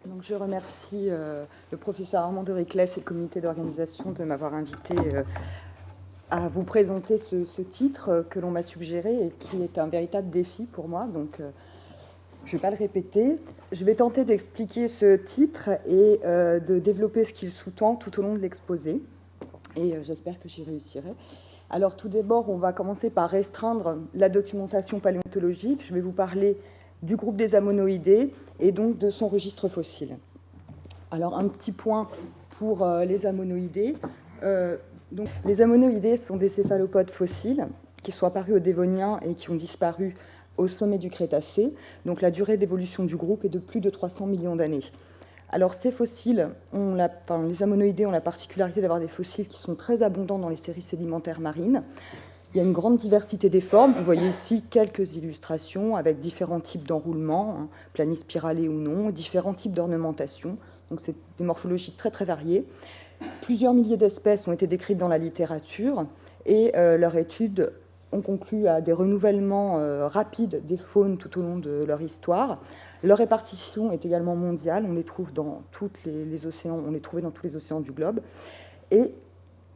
Donc, je remercie le professeur Armand de Riclès et le comité d'organisation de m'avoir invité à vous présenter ce titre que l'on m'a suggéré et qui est un véritable défi pour moi. Donc, je ne vais pas le répéter. Je vais tenter d'expliquer ce titre et de développer ce qu'il sous-tend tout au long de l'exposé. Et j'espère que j'y réussirai. Alors, tout d'abord, on va commencer par restreindre la documentation paléontologique. Je vais vous parler du groupe des ammonoïdés et donc de son registre fossile. Alors, un petit point pour les ammonoïdés. Donc, les ammonoïdés sont des céphalopodes fossiles qui sont apparus au Dévonien et qui ont disparu au sommet du Crétacé. Donc, la durée d'évolution du groupe est de plus de 300 millions d'années. Alors, ces fossiles, les ammonoïdés ont la particularité d'avoir des fossiles qui sont très abondants dans les séries sédimentaires marines. Il y a une grande diversité des formes. Vous voyez ici quelques illustrations avec différents types d'enroulements, planispiralés ou non, différents types d'ornementation. Donc, c'est des morphologies très, très variées. Plusieurs milliers d'espèces ont été décrites dans la littérature et leurs études ont conclu à des renouvellements rapides des faunes tout au long de leur histoire. Leur répartition est également mondiale. On les trouve dans tous les océans. On les trouvait dans tous les océans du globe. Et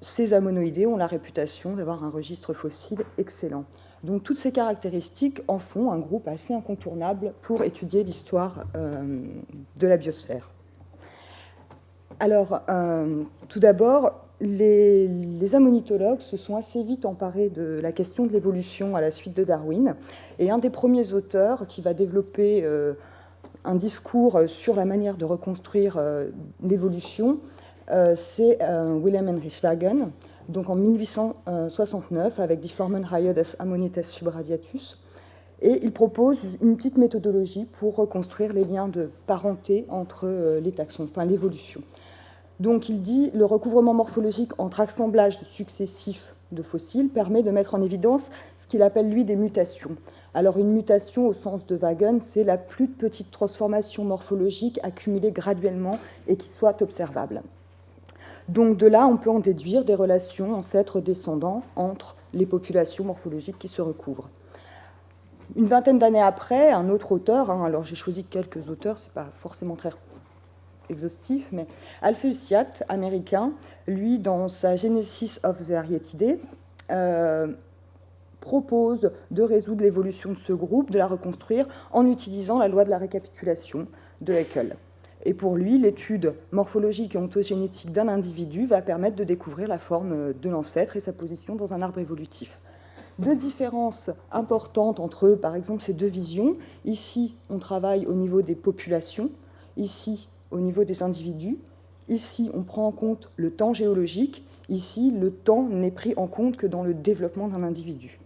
ces ammonoïdés ont la réputation d'avoir un registre fossile excellent. Donc toutes ces caractéristiques en font un groupe assez incontournable pour étudier l'histoire de la biosphère. Alors, tout d'abord, les ammonitologues se sont assez vite emparés de la question de l'évolution à la suite de Darwin. Et un des premiers auteurs qui va développer un discours sur la manière de reconstruire l'évolution, c'est Wilhelm Heinrich Waggon, donc en 1869, avec Die Formenreihe des Ammonites subradiatus. Et il propose une petite méthodologie pour reconstruire les liens de parenté entre les taxons, enfin l'évolution. Donc il dit le recouvrement morphologique entre assemblages successifs de fossiles permet de mettre en évidence ce qu'il appelle lui des mutations. Alors une mutation au sens de Waggon, c'est la plus petite transformation morphologique accumulée graduellement et qui soit observable. Donc de là, on peut en déduire des relations ancêtres-descendants entre les populations morphologiques qui se recouvrent. Une vingtaine d'années après, un autre auteur, alors j'ai choisi quelques auteurs, ce n'est pas forcément très exhaustif, mais Alpheus Yacht, américain, lui, dans sa Genesis of the Arietidae, propose de résoudre l'évolution de ce groupe, de la reconstruire, en utilisant la loi de la récapitulation de Haeckel. Et pour lui, l'étude morphologique et ontogénétique d'un individu va permettre de découvrir la forme de l'ancêtre et sa position dans un arbre évolutif. Deux différences importantes entre, par exemple, ces deux visions. Ici, on travaille au niveau des populations, ici, au niveau des individus. Ici, on prend en compte le temps géologique. Ici, le temps n'est pris en compte que dans le développement d'un individu.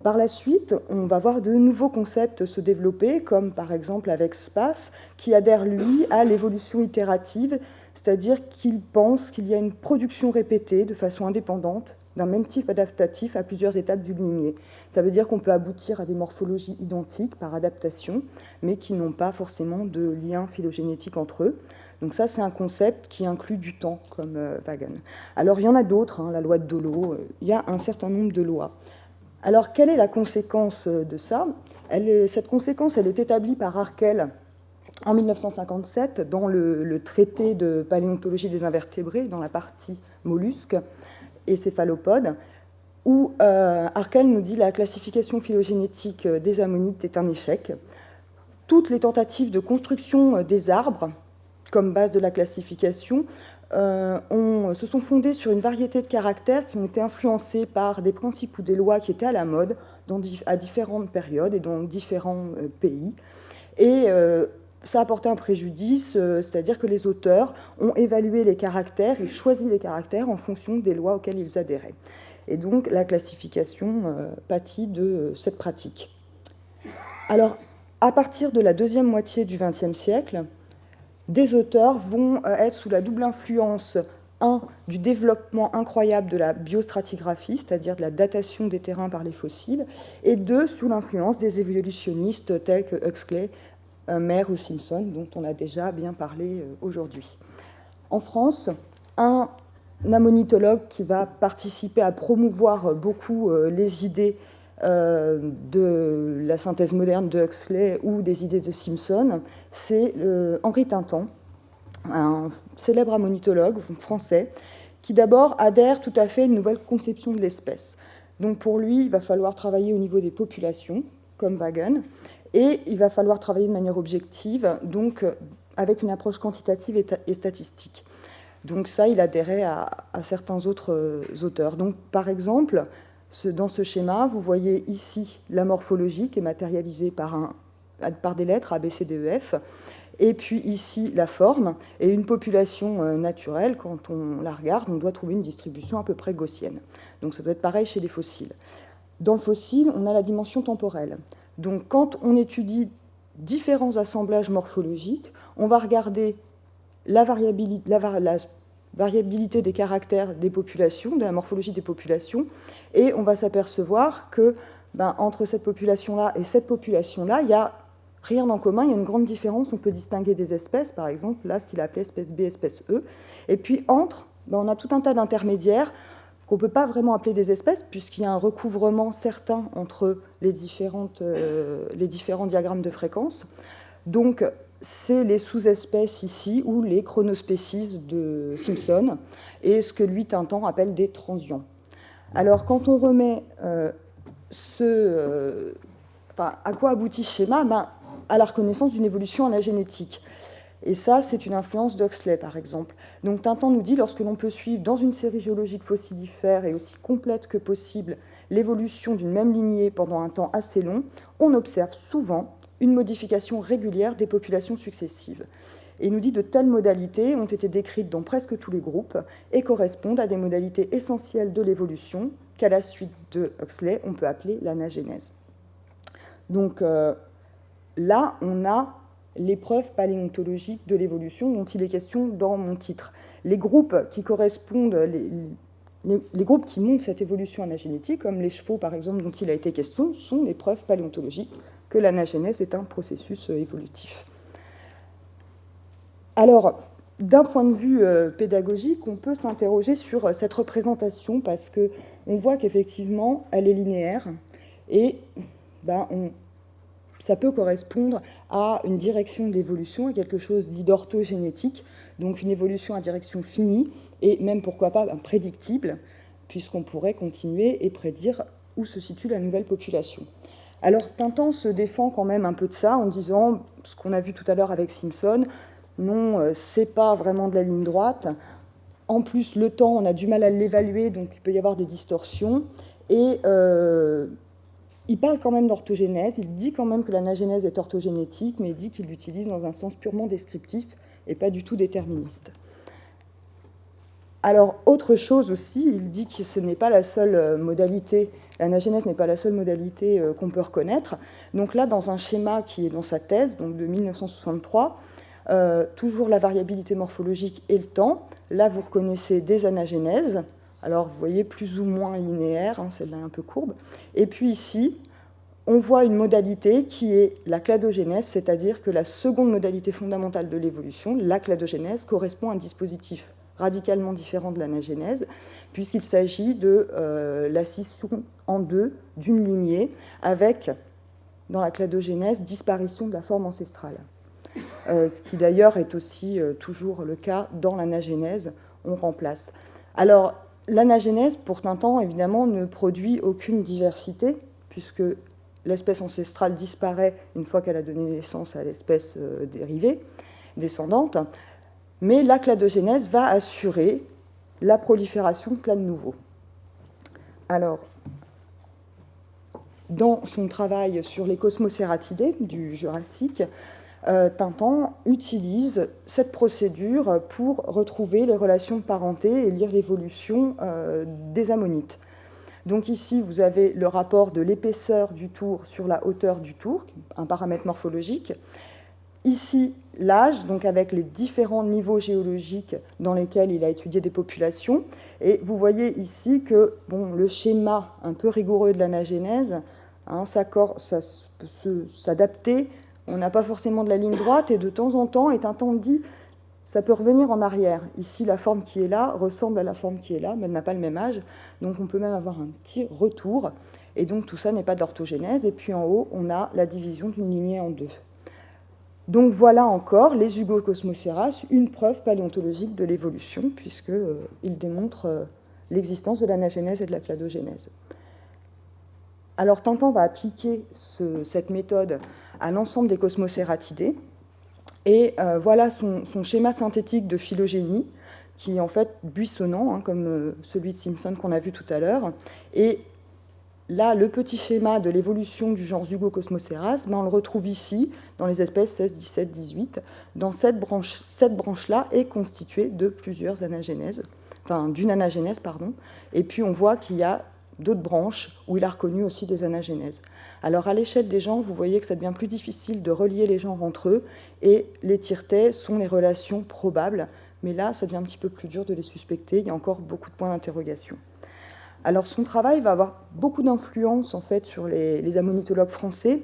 Par la suite, on va voir de nouveaux concepts se développer, comme par exemple avec Spass, qui adhère, lui, à l'évolution itérative, c'est-à-dire qu'il pense qu'il y a une production répétée de façon indépendante d'un même type adaptatif à plusieurs étapes du ligné. Ça veut dire qu'on peut aboutir à des morphologies identiques par adaptation, mais qui n'ont pas forcément de lien phylogénétique entre eux. Donc ça, c'est un concept qui inclut du temps, comme Waggon. Alors, il y en a d'autres, la loi de Dollo, il y a un certain nombre de lois. Alors, quelle est la conséquence de ça ? Cette conséquence, elle est établie par Harkel en 1957 dans le traité de paléontologie des invertébrés, dans la partie mollusques et céphalopodes, où Harkel nous dit que la classification phylogénétique des ammonites est un échec. Toutes les tentatives de construction des arbres, comme base de la classification, se sont fondées sur une variété de caractères qui ont été influencés par des principes ou des lois qui étaient à la mode à différentes périodes et dans différents pays. Et ça a apporté un préjudice, c'est-à-dire que les auteurs ont évalué les caractères et choisi les caractères en fonction des lois auxquelles ils adhéraient. Et donc la classification pâtit de cette pratique. Alors, à partir de la deuxième moitié du XXe siècle, des auteurs vont être sous la double influence, du développement incroyable de la biostratigraphie, c'est-à-dire de la datation des terrains par les fossiles, et sous l'influence des évolutionnistes tels que Huxley, Mayer ou Simpson, dont on a déjà bien parlé aujourd'hui. En France, un ammonitologue qui va participer à promouvoir beaucoup les idées de la synthèse moderne de Huxley ou des idées de Simpson, c'est Henri Tintan, un célèbre ammonitologue français, qui d'abord adhère tout à fait à une nouvelle conception de l'espèce. Donc pour lui, il va falloir travailler au niveau des populations, comme Wagen, et il va falloir travailler de manière objective, donc avec une approche quantitative et statistique. Donc ça, il adhérait à certains autres auteurs. Donc par exemple, dans ce schéma, vous voyez ici la morphologie qui est matérialisée par des lettres A, B, C, D, E, F, et puis ici la forme, et une population naturelle, quand on la regarde, on doit trouver une distribution à peu près gaussienne. Donc ça doit être pareil chez les fossiles. Dans le fossile, on a la dimension temporelle. Donc quand on étudie différents assemblages morphologiques, on va regarder la variabilité des caractères des populations, de la morphologie des populations, et on va s'apercevoir que entre cette population-là et cette population-là, il n'y a rien en commun, il y a une grande différence. On peut distinguer des espèces, par exemple, là, ce qu'il a appelé espèce B, espèce E. Et puis, on a tout un tas d'intermédiaires qu'on ne peut pas vraiment appeler des espèces, puisqu'il y a un recouvrement certain entre les différents diagrammes de fréquence. Donc, c'est les sous-espèces ici, ou les chronospécies de Simpson, et ce que lui, Tintan, appelle des transients. Alors, quand on remet à quoi aboutit ce schéma à la reconnaissance d'une évolution en la génétique. Et ça, c'est une influence d'Huxley, par exemple. Donc Tintan nous dit, lorsque l'on peut suivre dans une série géologique fossilifère et aussi complète que possible l'évolution d'une même lignée pendant un temps assez long, on observe souvent une modification régulière des populations successives. Et il nous dit de telles modalités ont été décrites dans presque tous les groupes et correspondent à des modalités essentielles de l'évolution qu'à la suite de Huxley, on peut appeler l'anagénèse. Donc là, on a les preuves paléontologiques de l'évolution dont il est question dans mon titre. Les groupes qui correspondent, les groupes qui montrent cette évolution anagénétique, comme les chevaux par exemple dont il a été question, sont les preuves paléontologiques que l'anagénèse est un processus évolutif. Alors, d'un point de vue pédagogique, on peut s'interroger sur cette représentation parce qu'on voit qu'effectivement, elle est linéaire et ça peut correspondre à une direction de l'évolution, à quelque chose dit d'orthogénétique, donc une évolution à direction finie, et même, pourquoi pas, prédictible, puisqu'on pourrait continuer et prédire où se situe la nouvelle population. Alors, Tintan se défend quand même un peu de ça, en disant, ce qu'on a vu tout à l'heure avec Simpson, non, c'est pas vraiment de la ligne droite. En plus, le temps, on a du mal à l'évaluer, donc il peut y avoir des distorsions, et il parle quand même d'orthogénèse, il dit quand même que l'anagénèse est orthogénétique, mais il dit qu'il l'utilise dans un sens purement descriptif et pas du tout déterministe. Alors, autre chose aussi, il dit que ce n'est pas la seule modalité, l'anagénèse n'est pas la seule modalité qu'on peut reconnaître. Donc là, dans un schéma qui est dans sa thèse, donc de 1963, toujours la variabilité morphologique et le temps, là vous reconnaissez des anagénèses. Alors, vous voyez, plus ou moins linéaire, celle-là est un peu courbe. Et puis ici, on voit une modalité qui est la cladogénèse, c'est-à-dire que la seconde modalité fondamentale de l'évolution, la cladogénèse, correspond à un dispositif radicalement différent de l'anagénèse, puisqu'il s'agit de la scission en deux d'une lignée, avec, dans la cladogénèse, disparition de la forme ancestrale. Ce qui d'ailleurs est aussi toujours le cas dans l'anagénèse, on remplace. Alors, l'anagénèse, pour Tintan, évidemment, ne produit aucune diversité, puisque l'espèce ancestrale disparaît une fois qu'elle a donné naissance à l'espèce dérivée, descendante, mais la cladogénèse va assurer la prolifération de clades nouveaux. Alors, dans son travail sur les Cosmocératidés du Jurassique, Tintan utilise cette procédure pour retrouver les relations de parenté et lire l'évolution des ammonites. Donc ici, vous avez le rapport de l'épaisseur du tour sur la hauteur du tour, un paramètre morphologique. Ici, l'âge, donc avec les différents niveaux géologiques dans lesquels il a étudié des populations. Et vous voyez ici que le schéma un peu rigoureux de l'anagénèse, ça peut s'adapter. On n'a pas forcément de la ligne droite, et de temps en temps, Tintan dit, ça peut revenir en arrière. Ici, la forme qui est là ressemble à la forme qui est là, mais elle n'a pas le même âge, donc on peut même avoir un petit retour. Et donc tout ça n'est pas de l'orthogénèse. Et puis en haut, on a la division d'une lignée en deux. Donc voilà encore, les Hugo-Cosmoceras, une preuve paléontologique de l'évolution, puisqu'ils démontrent l'existence de l'anagénèse et de la cladogénèse. Alors Tintin va appliquer cette méthode à l'ensemble des Cosmocératidés, et voilà son schéma synthétique de phylogénie, qui est en fait buissonnant, comme celui de Simpson qu'on a vu tout à l'heure. Et là, le petit schéma de l'évolution du genre Hugo-Cosmoceras, on le retrouve ici, dans les espèces 16, 17, 18. Dans cette branche-là est constituée de plusieurs anagénèses, enfin d'une anagénèse, pardon. Et puis on voit qu'il y a d'autres branches où il a reconnu aussi des anagénèses. Alors à l'échelle des genres, vous voyez que ça devient plus difficile de relier les genres entre eux, et les tiretais sont les relations probables, mais là, ça devient un petit peu plus dur de les suspecter, il y a encore beaucoup de points d'interrogation. Alors son travail va avoir beaucoup d'influence en fait sur les ammonitologues français,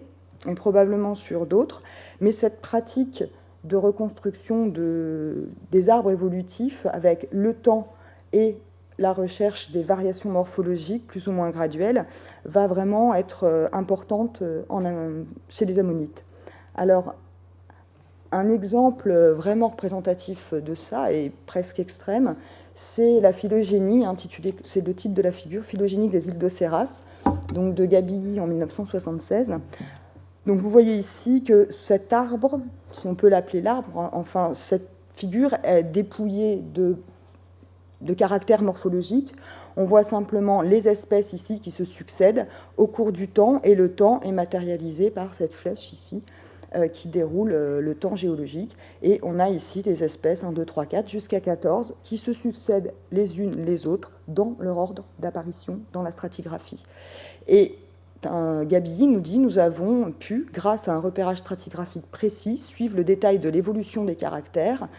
et probablement sur d'autres, mais cette pratique de reconstruction des arbres évolutifs avec le temps et la recherche des variations morphologiques plus ou moins graduelles va vraiment être importante chez les ammonites. Alors, un exemple vraiment représentatif de ça, et presque extrême, c'est la phylogénie, c'est le titre de la figure, phylogénie des îles d'Océras, donc de Gabilly en 1976. Donc vous voyez ici que cet arbre, si on peut l'appeler l'arbre, enfin cette figure est dépouillée de caractères morphologiques. On voit simplement les espèces ici qui se succèdent au cours du temps, et le temps est matérialisé par cette flèche ici qui déroule le temps géologique. Et on a ici des espèces 1, 2, 3, 4 jusqu'à 14 qui se succèdent les unes les autres dans leur ordre d'apparition dans la stratigraphie. Et Gabilly nous dit: nous avons pu, grâce à un repérage stratigraphique précis, suivre le détail de l'évolution des caractères.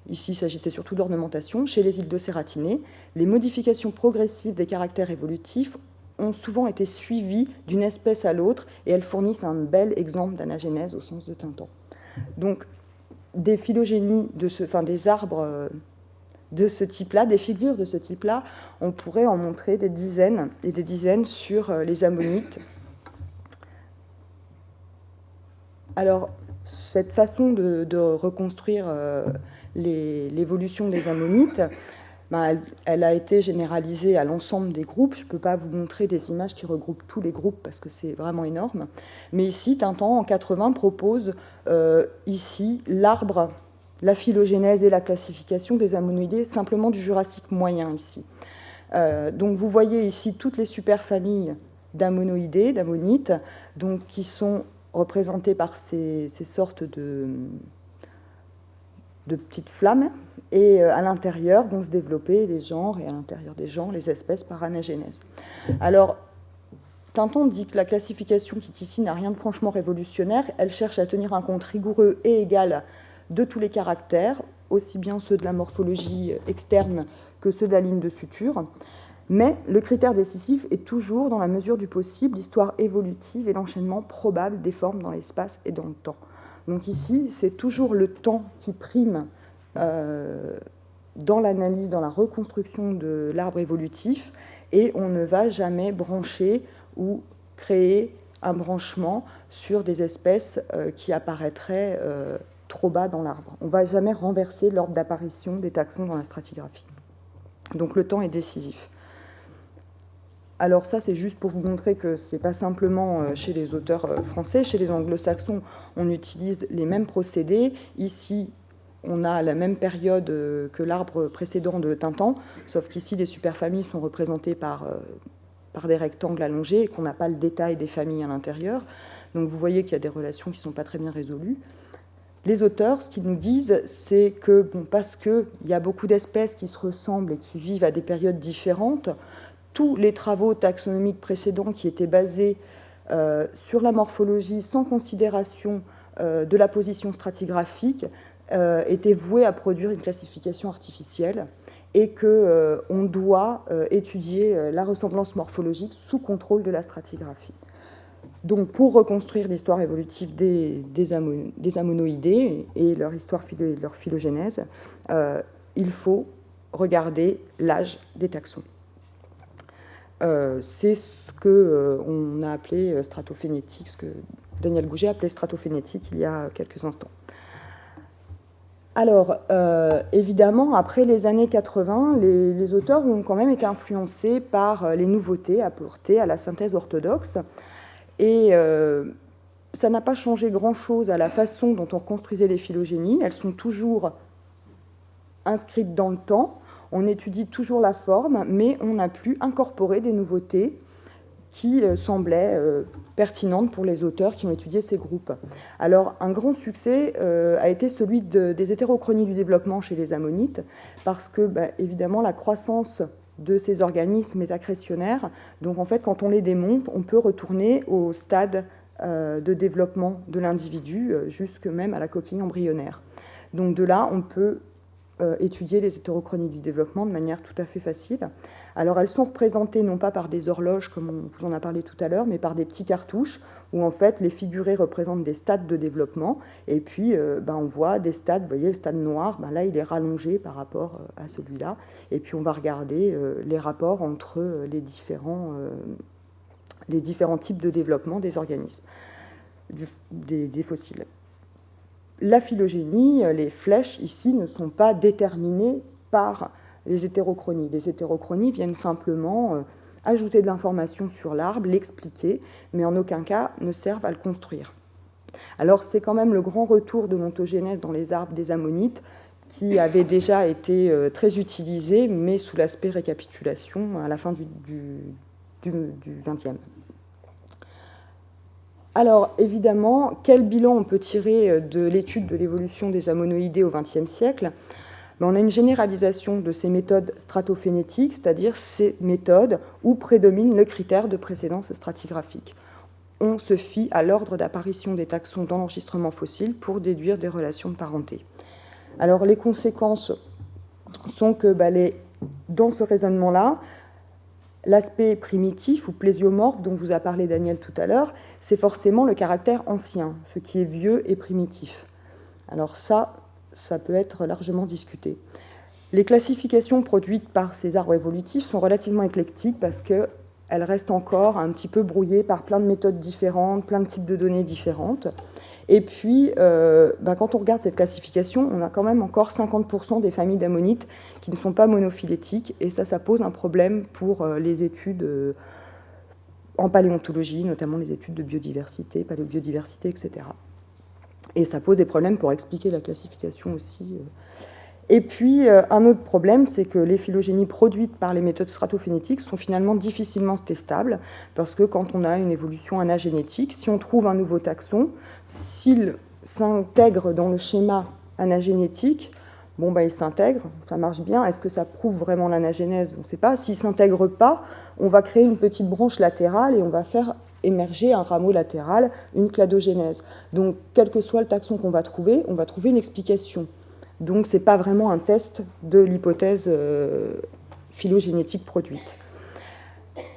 Ici, il s'agissait surtout d'ornementation. Chez les îles d'Océratinées, les modifications progressives des caractères évolutifs ont souvent été suivies d'une espèce à l'autre, et elles fournissent un bel exemple d'anagénèse au sens de Tintin. Donc, des phylogénies, des arbres de ce type-là, des figures de ce type-là, on pourrait en montrer des dizaines et des dizaines sur les ammonites. Alors, cette façon de reconstruire l'évolution des ammonites, elle a été généralisée à l'ensemble des groupes. Je ne peux pas vous montrer des images qui regroupent tous les groupes parce que c'est vraiment énorme. Mais ici, Tintin, en 80, propose ici l'arbre, la phylogénèse et la classification des ammonoïdés simplement du Jurassique moyen ici. Donc vous voyez ici toutes les superfamilles d'ammonoïdés, d'ammonites, donc qui sont représentées par ces sortes de petites flammes, et à l'intérieur vont se développer les genres, et à l'intérieur des genres, les espèces par anagénèse. Alors, Tintin dit que la classification qui est ici n'a rien de franchement révolutionnaire, elle cherche à tenir un compte rigoureux et égal de tous les caractères, aussi bien ceux de la morphologie externe que ceux de la ligne de suture, mais le critère décisif est toujours, dans la mesure du possible, l'histoire évolutive et l'enchaînement probable des formes dans l'espace et dans le temps. Donc ici, c'est toujours le temps qui prime dans l'analyse, dans la reconstruction de l'arbre évolutif, et on ne va jamais brancher ou créer un branchement sur des espèces qui apparaîtraient trop bas dans l'arbre. On ne va jamais renverser l'ordre d'apparition des taxons dans la stratigraphie. Donc le temps est décisif. Alors ça, c'est juste pour vous montrer que ce n'est pas simplement chez les auteurs français. Chez les anglo-saxons, on utilise les mêmes procédés. Ici, on a la même période que l'arbre précédent de Tintin, sauf qu'ici, les superfamilles sont représentées par des rectangles allongés et qu'on n'a pas le détail des familles à l'intérieur. Donc vous voyez qu'il y a des relations qui ne sont pas très bien résolues. Les auteurs, ce qu'ils nous disent, c'est que parce qu'il y a beaucoup d'espèces qui se ressemblent et qui vivent à des périodes différentes, tous les travaux taxonomiques précédents qui étaient basés sur la morphologie sans considération de la position stratigraphique étaient voués à produire une classification artificielle, et qu'on doit étudier la ressemblance morphologique sous contrôle de la stratigraphie. Donc, pour reconstruire l'histoire évolutive des ammonoïdés et leur histoire, leur phylogénèse, il faut regarder l'âge des taxons. c'est ce qu'on a appelé stratophénétique, ce que Daniel Gouget a appelé stratophénétique il y a quelques instants. Alors, évidemment, après les années 80, les auteurs ont quand même été influencés par les nouveautés apportées à la synthèse orthodoxe. Et ça n'a pas changé grand-chose à la façon dont on reconstruisait les phylogénies. Elles sont toujours inscrites dans le temps. On étudie toujours la forme, mais on n'a plus incorporé des nouveautés qui semblaient pertinentes pour les auteurs qui ont étudié ces groupes. Alors, un grand succès a été celui des hétérochronies du développement chez les ammonites, parce que, évidemment, la croissance de ces organismes est accrétionnaire. Donc, en fait, quand on les démonte, on peut retourner au stade de développement de l'individu, jusque même à la coquille embryonnaire. Donc, de là, on peut étudier les hétérochronies du développement de manière tout à fait facile. Alors, elles sont représentées non pas par des horloges, comme on vous en a parlé tout à l'heure, mais par des petits cartouches, où en fait, les figurés représentent des stades de développement, et puis on voit des stades, vous voyez, le stade noir, là, il est rallongé par rapport à celui-là, et puis on va regarder les rapports entre les différents types de développement des organismes, des fossiles. La phylogénie, les flèches ici ne sont pas déterminées par les hétérochronies. Les hétérochronies viennent simplement ajouter de l'information sur l'arbre, l'expliquer, mais en aucun cas ne servent à le construire. Alors c'est quand même le grand retour de l'ontogénèse dans les arbres des ammonites, qui avait déjà été très utilisé, mais sous l'aspect récapitulation à la fin du XXe. Alors, évidemment, quel bilan on peut tirer de l'étude de l'évolution des ammonoïdés au XXe siècle ? On a une généralisation de ces méthodes stratophénétiques, c'est-à-dire ces méthodes où prédomine le critère de précédence stratigraphique. On se fie à l'ordre d'apparition des taxons dans l'enregistrement fossile pour déduire des relations de parenté. Alors, les conséquences sont que dans ce raisonnement-là, l'aspect primitif ou plésiomorphe dont vous a parlé Daniel tout à l'heure, c'est forcément le caractère ancien, ce qui est vieux et primitif. Alors ça peut être largement discuté. Les classifications produites par ces arbres évolutifs sont relativement éclectiques parce qu'elles restent encore un petit peu brouillées par plein de méthodes différentes, plein de types de données différentes. Et puis, quand on regarde cette classification, on a quand même encore 50% des familles d'ammonites qui ne sont pas monophylétiques, et ça pose un problème pour les études en paléontologie, notamment les études de biodiversité, paléobiodiversité, etc. Et ça pose des problèmes pour expliquer la classification aussi. Et puis, un autre problème, c'est que les phylogénies produites par les méthodes stratophénétiques sont finalement difficilement testables, parce que quand on a une évolution anagénétique, si on trouve un nouveau taxon, s'il s'intègre dans le schéma anagénétique, il s'intègre, ça marche bien. Est-ce que ça prouve vraiment l'anagénèse ? On ne sait pas. S'il ne s'intègre pas, on va créer une petite branche latérale et on va faire émerger un rameau latéral, une cladogénèse. Donc, quel que soit le taxon qu'on va trouver, on va trouver une explication. Donc, ce n'est pas vraiment un test de l'hypothèse phylogénétique produite.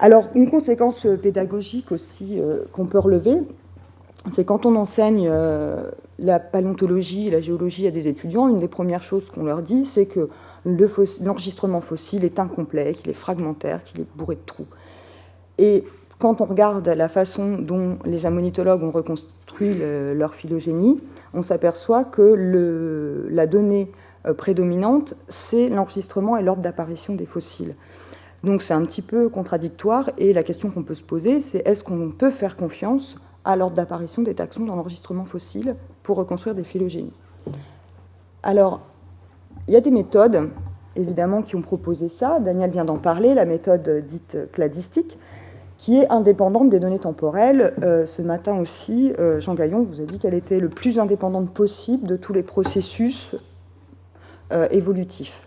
Alors, une conséquence pédagogique aussi qu'on peut relever, c'est quand on enseigne la paléontologie et la géologie à des étudiants, une des premières choses qu'on leur dit, c'est que l'enregistrement fossile est incomplet, qu'il est fragmentaire, qu'il est bourré de trous. Et quand on regarde la façon dont les ammonitologues ont reconstruit leur phylogénie, on s'aperçoit que la donnée prédominante, c'est l'enregistrement et l'ordre d'apparition des fossiles. Donc c'est un petit peu contradictoire, et la question qu'on peut se poser, c'est est-ce qu'on peut faire confiance à l'ordre d'apparition des taxons dans l'enregistrement fossile pour reconstruire des phylogénies ? Alors, il y a des méthodes, évidemment, qui ont proposé ça. Daniel vient d'en parler, la méthode dite cladistique, qui est indépendante des données temporelles. Ce matin aussi, Jean Gaillon vous a dit qu'elle était le plus indépendante possible de tous les processus évolutifs.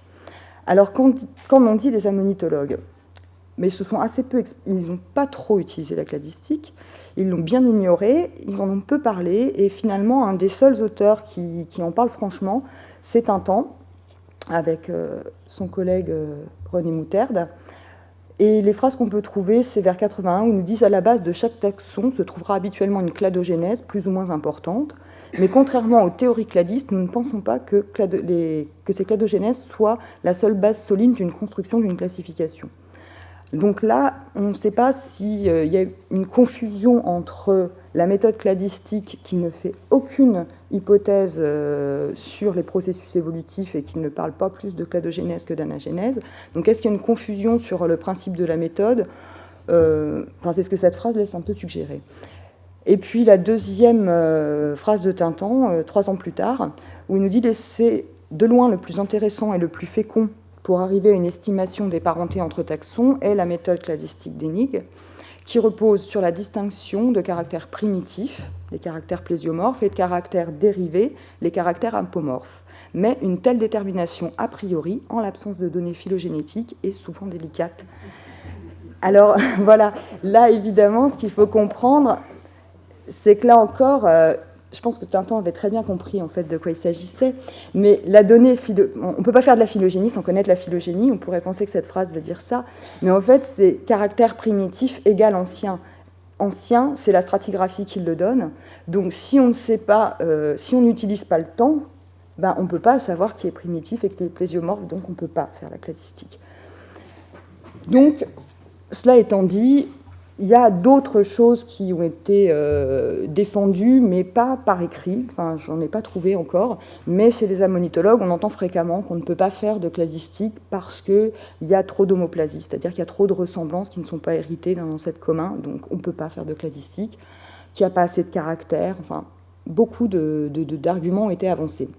Alors, quand on dit des ammonitologues, mais ce sont assez peu, ils n'ont pas trop utilisé la cladistique, ils l'ont bien ignorée, ils en ont peu parlé, et finalement, un des seuls auteurs qui en parle franchement, c'est Tintan, avec son collègue René Moutarde. Et les phrases qu'on peut trouver, c'est vers 81, où ils nous disent « à la base de chaque taxon se trouvera habituellement une cladogénèse plus ou moins importante, mais contrairement aux théories cladistes, nous ne pensons pas que ces cladogénèses soient la seule base solide d'une construction d'une classification ». Donc là, on ne sait pas s'il y a une confusion entre la méthode cladistique qui ne fait aucune hypothèse sur les processus évolutifs et qui ne parle pas plus de cladogénèse que d'anagénèse. Donc est-ce qu'il y a une confusion sur le principe de la méthode? C'est ce que cette phrase laisse un peu suggérer. Et puis la deuxième phrase de Tintan, 3 ans plus tard, où il nous dit « c'est de loin le plus intéressant et le plus fécond pour arriver à une estimation des parentés entre taxons est la méthode cladistique d'Enig, qui repose sur la distinction de caractères primitifs, les caractères plésiomorphes, et de caractères dérivés, les caractères apomorphes. Mais une telle détermination a priori, en l'absence de données phylogénétiques, est souvent délicate. » Alors voilà, là évidemment, ce qu'il faut comprendre, c'est que là encore, je pense que Tintan avait très bien compris en fait de quoi il s'agissait, mais la donnée, on ne peut pas faire de la phylogénie sans connaître la phylogénie, on pourrait penser que cette phrase veut dire ça, mais en fait c'est caractère primitif égale ancien. Ancien, c'est la stratigraphie qui le donne, donc si on ne sait pas, si on n'utilise pas le temps, on ne peut pas savoir qui est primitif et qui est plésiomorphe, donc on ne peut pas faire la cladistique. Donc, cela étant dit, il y a d'autres choses qui ont été défendues, mais pas par écrit. Enfin, j'en ai pas trouvé encore. Mais chez les ammonitologues, on entend fréquemment qu'on ne peut pas faire de cladistique parce qu'il y a trop d'homoplasie, c'est-à-dire qu'il y a trop de ressemblances qui ne sont pas héritées d'un ancêtre commun, donc on ne peut pas faire de cladistique, qu'il n'y a pas assez de caractères. Enfin, beaucoup d'arguments ont été avancés.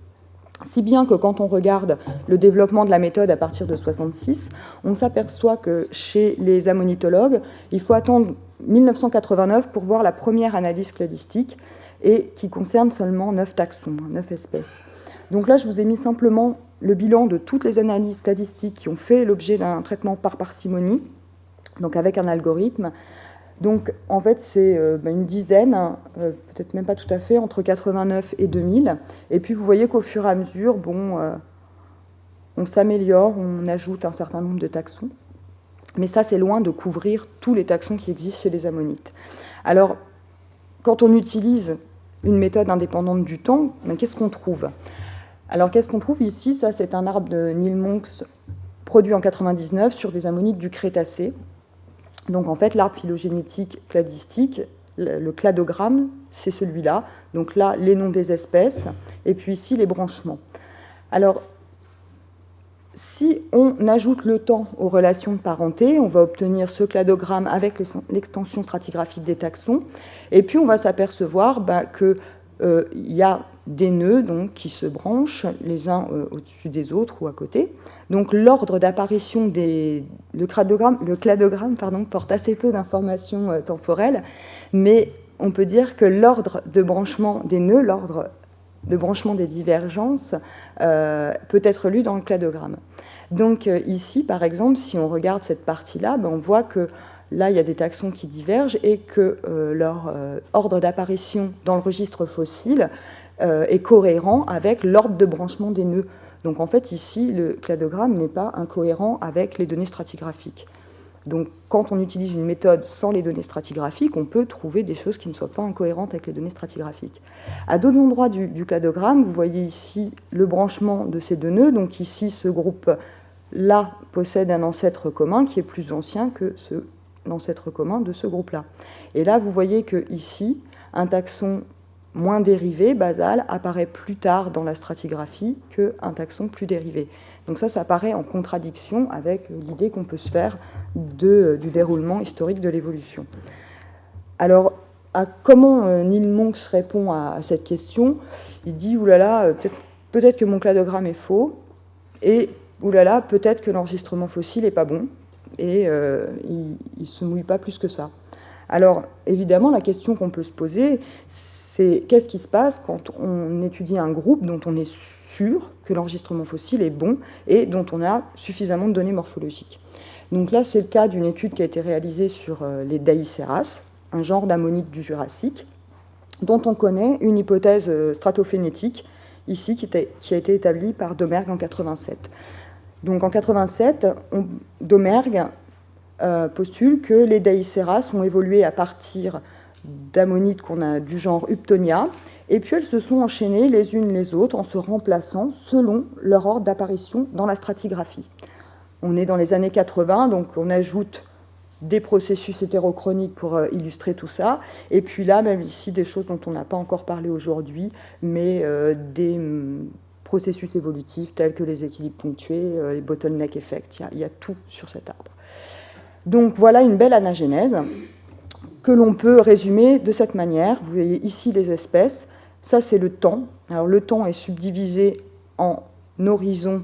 Si bien que quand on regarde le développement de la méthode à partir de 1966, on s'aperçoit que chez les ammonitologues, il faut attendre 1989 pour voir la première analyse cladistique et qui concerne seulement 9 taxons, 9 espèces. Donc là, je vous ai mis simplement le bilan de toutes les analyses cladistiques qui ont fait l'objet d'un traitement par parcimonie, donc avec un algorithme. Donc, en fait, c'est une dizaine, peut-être même pas tout à fait, entre 89 et 2000. Et puis, vous voyez qu'au fur et à mesure, on s'améliore, on ajoute un certain nombre de taxons. Mais ça, c'est loin de couvrir tous les taxons qui existent chez les ammonites. Alors, quand on utilise une méthode indépendante du temps, qu'est-ce qu'on trouve? Alors, qu'est-ce qu'on trouve ici? Ça, c'est un arbre de Neil Monks produit en 99 sur des ammonites du Crétacé. Donc en fait, l'arbre phylogénétique cladistique, le cladogramme, c'est celui-là. Donc là, les noms des espèces, et puis ici, les branchements. Alors, si on ajoute le temps aux relations de parenté, on va obtenir ce cladogramme avec l'extension stratigraphique des taxons, et puis on va s'apercevoir qu'il y a des nœuds donc, qui se branchent les uns au-dessus des autres ou à côté. Donc l'ordre d'apparition le cladogramme porte assez peu d'informations temporelles, mais on peut dire que l'ordre de branchement des nœuds, l'ordre de branchement des divergences peut être lu dans le cladogramme. Donc ici, par exemple, si on regarde cette partie-là, on voit que là, il y a des taxons qui divergent et que leur ordre d'apparition dans le registre fossile est cohérent avec l'ordre de branchement des nœuds. Donc en fait, ici, le cladogramme n'est pas incohérent avec les données stratigraphiques. Donc quand on utilise une méthode sans les données stratigraphiques, on peut trouver des choses qui ne soient pas incohérentes avec les données stratigraphiques. À d'autres endroits du cladogramme, vous voyez ici le branchement de ces deux nœuds. Donc ici, ce groupe-là possède un ancêtre commun qui est plus ancien que l'ancêtre commun de ce groupe-là. Et là, vous voyez que ici, un taxon moins dérivé, basal, apparaît plus tard dans la stratigraphie qu'un taxon plus dérivé. Donc ça apparaît en contradiction avec l'idée qu'on peut se faire du déroulement historique de l'évolution. Alors, comment Neil Monks répond à cette question? Il dit, oulala, peut-être que mon cladogramme est faux, et oulala, peut-être que l'enregistrement fossile n'est pas bon, et il ne se mouille pas plus que ça. Alors, évidemment, la question qu'on peut se poser, c'est qu'est-ce qui se passe quand on étudie un groupe dont on est sûr que l'enregistrement fossile est bon et dont on a suffisamment de données morphologiques. Donc là, c'est le cas d'une étude qui a été réalisée sur les Daïceras, un genre d'ammonites du Jurassique, dont on connaît une hypothèse stratophénétique, ici, qui a été établie par Domergue en 87. Donc en 87, Domergue postule que les Daïceras ont évolué à partir d'ammonites qu'on a du genre Uptonia, et puis elles se sont enchaînées les unes les autres en se remplaçant selon leur ordre d'apparition dans la stratigraphie. On est dans les années 80, donc on ajoute des processus hétérochroniques pour illustrer tout ça. Et puis là, même ici, des choses dont on n'a pas encore parlé aujourd'hui, mais des processus évolutifs tels que les équilibres ponctués, les bottleneck effects. Il y a tout sur cet arbre. Donc voilà une belle anagénèse que l'on peut résumer de cette manière. Vous voyez ici les espèces. Ça, c'est le temps. Alors le temps est subdivisé en horizon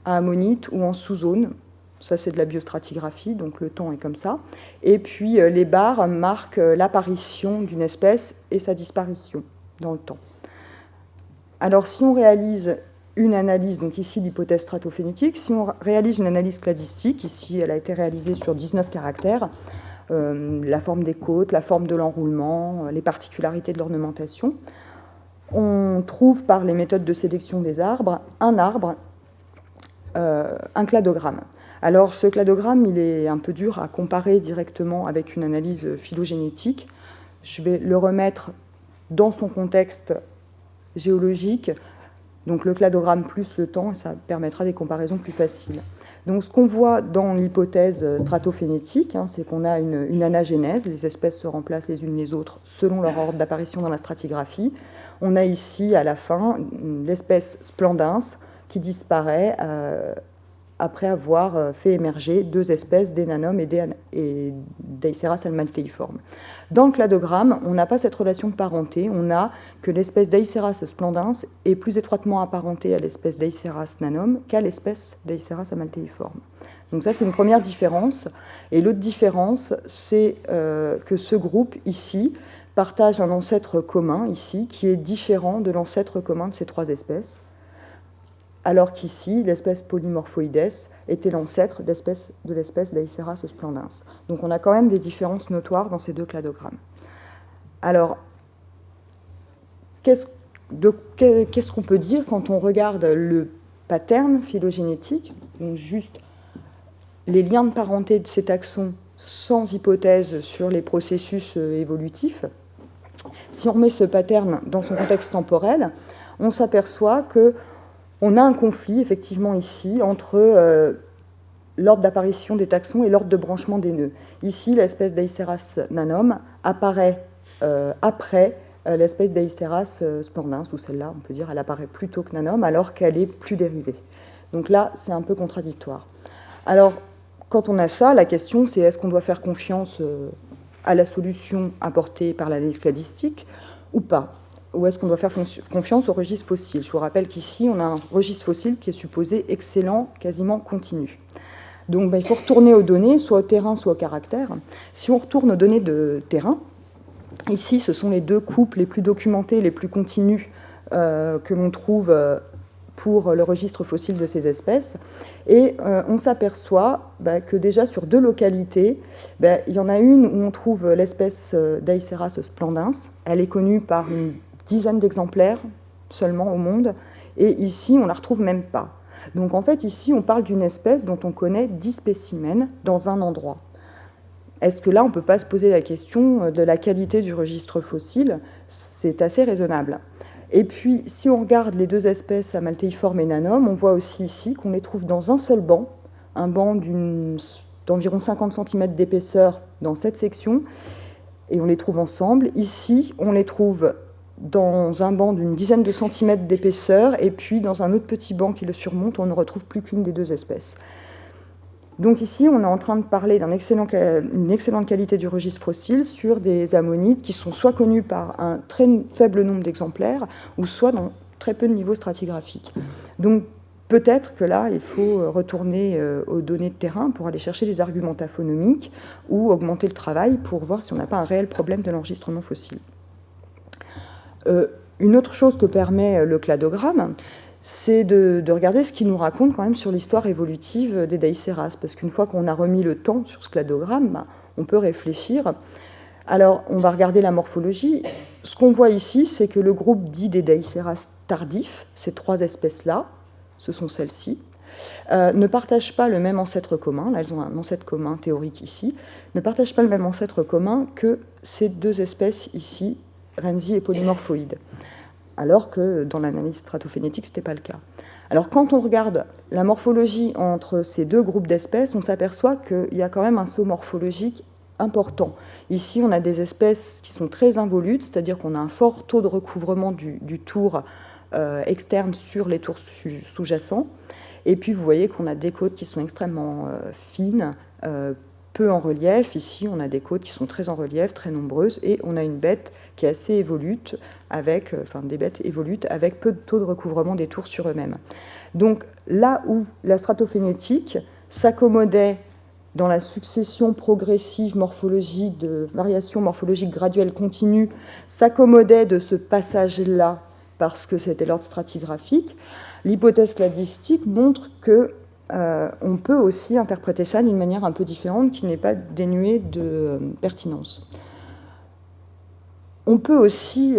à ammonite ou en sous-zone. Ça, c'est de la biostratigraphie, donc le temps est comme ça. Et puis, les barres marquent l'apparition d'une espèce et sa disparition dans le temps. Alors, si on réalise une analyse, donc ici l'hypothèse stratophénétique, si on réalise une analyse cladistique, ici elle a été réalisée sur 19 caractères, la forme des côtes, la forme de l'enroulement, les particularités de l'ornementation, on trouve par les méthodes de sélection des arbres un cladogramme. Alors ce cladogramme, il est un peu dur à comparer directement avec une analyse phylogénétique. Je vais le remettre dans son contexte géologique, donc le cladogramme plus le temps, et ça permettra des comparaisons plus faciles. Donc ce qu'on voit dans l'hypothèse stratophénétique, c'est qu'on a une anagénèse, les espèces se remplacent les unes les autres selon leur ordre d'apparition dans la stratigraphie. On a ici à la fin l'espèce splendens qui disparaît après avoir fait émerger deux espèces d'Enanum et d'Aeisseras almalteiforme. Dans le cladogramme, on n'a pas cette relation de parenté, on a que l'espèce d'Aeisseras splendens est plus étroitement apparentée à l'espèce d'Aeisseras nanum qu'à l'espèce d'Aeisseras almalteiforme. Donc ça, c'est une première différence. Et l'autre différence, c'est que ce groupe, ici, partage un ancêtre commun, ici, qui est différent de l'ancêtre commun de ces trois espèces, alors qu'ici, l'espèce Polymorphoides était l'ancêtre de l'espèce d'Aeisseras splendens. Donc on a quand même des différences notoires dans ces deux cladogrammes. Alors, qu'est-ce qu'on peut dire quand on regarde le pattern phylogénétique, donc juste les liens de parenté de ces taxons sans hypothèse sur les processus évolutifs? Si on remet ce pattern dans son contexte temporel, on s'aperçoit qu'on a un conflit, effectivement, ici, entre l'ordre d'apparition des taxons et l'ordre de branchement des nœuds. Ici, l'espèce d'Aeisseras nanum apparaît après l'espèce d'Aeisseras splendens, ou celle-là, on peut dire, elle apparaît plus tôt que nanum, alors qu'elle est plus dérivée. Donc là, c'est un peu contradictoire. Alors, quand on a ça, la question, c'est est-ce qu'on doit faire confiance à la solution apportée par l'analyse cladistique ou pas? Ou est-ce qu'on doit faire confiance au registre fossile? Je vous rappelle qu'ici, on a un registre fossile qui est supposé excellent, quasiment continu. Donc, il faut retourner aux données, soit au terrain, soit au caractère. Si on retourne aux données de terrain, ici, ce sont les deux couples les plus documentés, les plus continus que l'on trouve pour le registre fossile de ces espèces. Et on s'aperçoit que déjà sur deux localités, il y en a une où on trouve l'espèce d'Aeisseras splendens. Elle est connue par une dizaine d'exemplaires seulement au monde, et ici, on ne la retrouve même pas. Donc en fait, ici, on parle d'une espèce dont on connaît 10 spécimens dans un endroit. Est-ce que là, on ne peut pas se poser la question de la qualité du registre fossile? C'est assez raisonnable. Et puis, si on regarde les deux espèces Amalteiforme et Nanum, on voit aussi ici qu'on les trouve dans un seul banc, un banc d'environ 50 cm d'épaisseur dans cette section, et on les trouve ensemble. Ici, on les trouve dans un banc d'une dizaine de centimètres d'épaisseur, et puis dans un autre petit banc qui le surmonte, on ne retrouve plus qu'une des deux espèces. Donc ici, on est en train de parler d'une excellente qualité du registre fossile sur des ammonites qui sont soit connus par un très faible nombre d'exemplaires, ou soit dans très peu de niveaux stratigraphiques. Donc peut-être que là, il faut retourner aux données de terrain pour aller chercher des arguments taphonomiques ou augmenter le travail pour voir si on n'a pas un réel problème de l'enregistrement fossile. Une autre chose que permet le cladogramme, c'est de regarder ce qu'il nous raconte quand même sur l'histoire évolutive des Daeisseras, parce qu'une fois qu'on a remis le temps sur ce cladogramme, on peut réfléchir. Alors, on va regarder la morphologie. Ce qu'on voit ici, c'est que le groupe dit des Daeisseras tardifs, ces trois espèces-là, ce sont celles-ci, ne partagent pas le même ancêtre commun, là elles ont un ancêtre commun théorique ici, ne partagent pas le même ancêtre commun que ces deux espèces ici, Renzi et Polymorphoïdes, alors que dans l'analyse stratophénétique, ce n'était pas le cas. Alors quand on regarde la morphologie entre ces deux groupes d'espèces, on s'aperçoit qu'il y a quand même un saut morphologique important. Ici, on a des espèces qui sont très involutes, c'est-à-dire qu'on a un fort taux de recouvrement du tour externe sur les tours sous-jacents. Et puis, vous voyez qu'on a des côtes qui sont extrêmement fines, peu en relief. Ici, on a des côtes qui sont très en relief, très nombreuses, et on a une bête qui est assez évolute, des bêtes évolutes avec peu de taux de recouvrement des tours sur eux-mêmes. Donc, là où la stratophénétique s'accommodait dans la succession progressive morphologique, de variations morphologiques graduelles continues, s'accommodait de ce passage-là parce que c'était l'ordre stratigraphique, l'hypothèse cladistique montre que on peut aussi interpréter ça d'une manière un peu différente qui n'est pas dénuée de pertinence. On peut aussi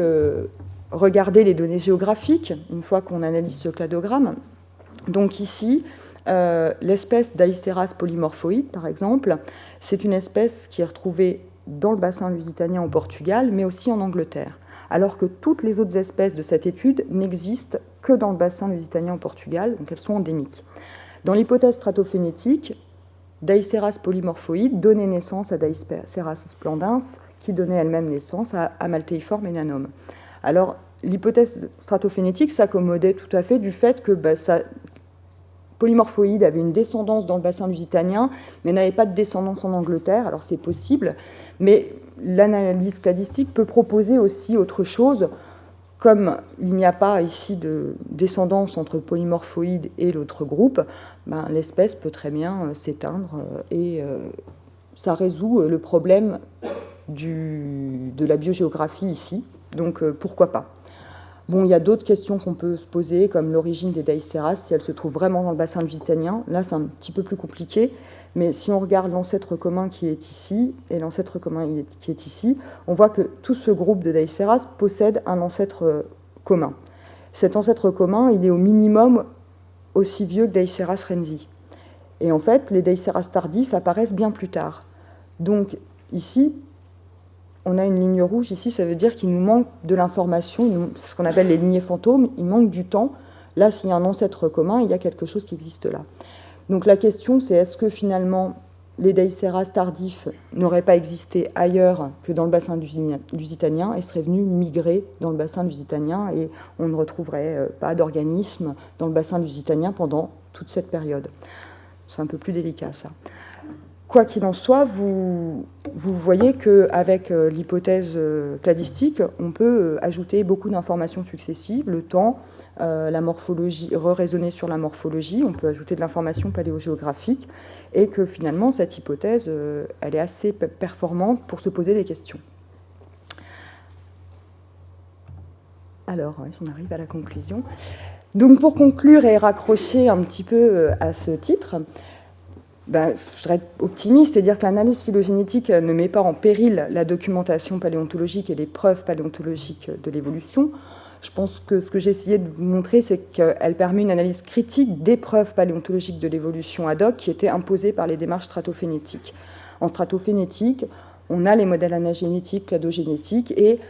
regarder les données géographiques une fois qu'on analyse ce cladogramme. Donc ici, l'espèce d'Aïceras polymorphoïde, par exemple, c'est une espèce qui est retrouvée dans le bassin lusitanien au Portugal, mais aussi en Angleterre, alors que toutes les autres espèces de cette étude n'existent que dans le bassin lusitanien au Portugal, donc elles sont endémiques. Dans l'hypothèse stratophénétique, Daïceras polymorphoïde donnait naissance à Daïceras splendens, qui donnait elle-même naissance à Amalteiforme enanum. Alors, l'hypothèse stratophénétique s'accommodait tout à fait du fait que polymorphoïde avait une descendance dans le bassin lusitanien, mais n'avait pas de descendance en Angleterre. Alors, c'est possible, mais l'analyse cladistique peut proposer aussi autre chose. Comme il n'y a pas ici de descendance entre polymorphoïde et l'autre groupe, l'espèce peut très bien s'éteindre et ça résout le problème de la biogéographie ici. Donc pourquoi pas. Bon, il y a d'autres questions qu'on peut se poser, comme l'origine des Daïceras, si elle se trouve vraiment dans le bassin lusitanien. Là, c'est un petit peu plus compliqué, mais si on regarde l'ancêtre commun qui est ici et l'ancêtre commun qui est ici, on voit que tout ce groupe de Daïceras possède un ancêtre commun. Cet ancêtre commun, il est au minimum aussi vieux que Daïceras renzi. Et en fait, les Daïceras tardifs apparaissent bien plus tard. Donc ici, on a une ligne rouge ici, ça veut dire qu'il nous manque de l'information, ce qu'on appelle les lignées fantômes, il manque du temps. Là, s'il y a un ancêtre commun, il y a quelque chose qui existe là. Donc la question, c'est est-ce que finalement les Daïceras tardifs n'auraient pas existé ailleurs que dans le bassin lusitanien et seraient venus migrer dans le bassin lusitanien et on ne retrouverait pas d'organismes dans le bassin lusitanien pendant toute cette période. C'est un peu plus délicat, ça. Quoi qu'il en soit, vous voyez qu'avec l'hypothèse cladistique, on peut ajouter beaucoup d'informations successives, le temps, la morphologie, raisonner sur la morphologie, on peut ajouter de l'information paléogéographique, et que finalement, cette hypothèse, elle est assez performante pour se poser des questions. Alors, on arrive à la conclusion. Donc, pour conclure et raccrocher un petit peu à ce titre, je voudrais être optimiste et dire que l'analyse phylogénétique ne met pas en péril la documentation paléontologique et les preuves paléontologiques de l'évolution. Je pense que ce que j'ai essayé de vous montrer, c'est qu'elle permet une analyse critique des preuves paléontologiques de l'évolution ad hoc qui étaient imposées par les démarches stratophénétiques. En stratophénétique, on a les modèles anagénétiques, cladogénétiques, et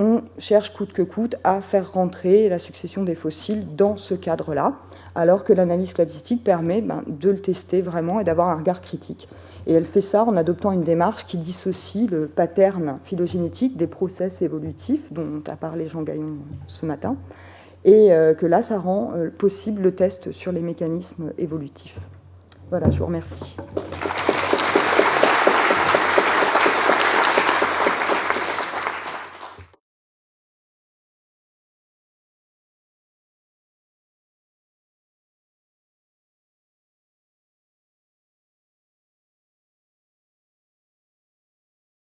on cherche coûte que coûte à faire rentrer la succession des fossiles dans ce cadre-là, alors que l'analyse cladistique permet de le tester vraiment et d'avoir un regard critique. Et elle fait ça en adoptant une démarche qui dissocie le pattern phylogénétique des process évolutifs dont a parlé Jean Gaillon ce matin, et que là, ça rend possible le test sur les mécanismes évolutifs. Voilà, je vous remercie.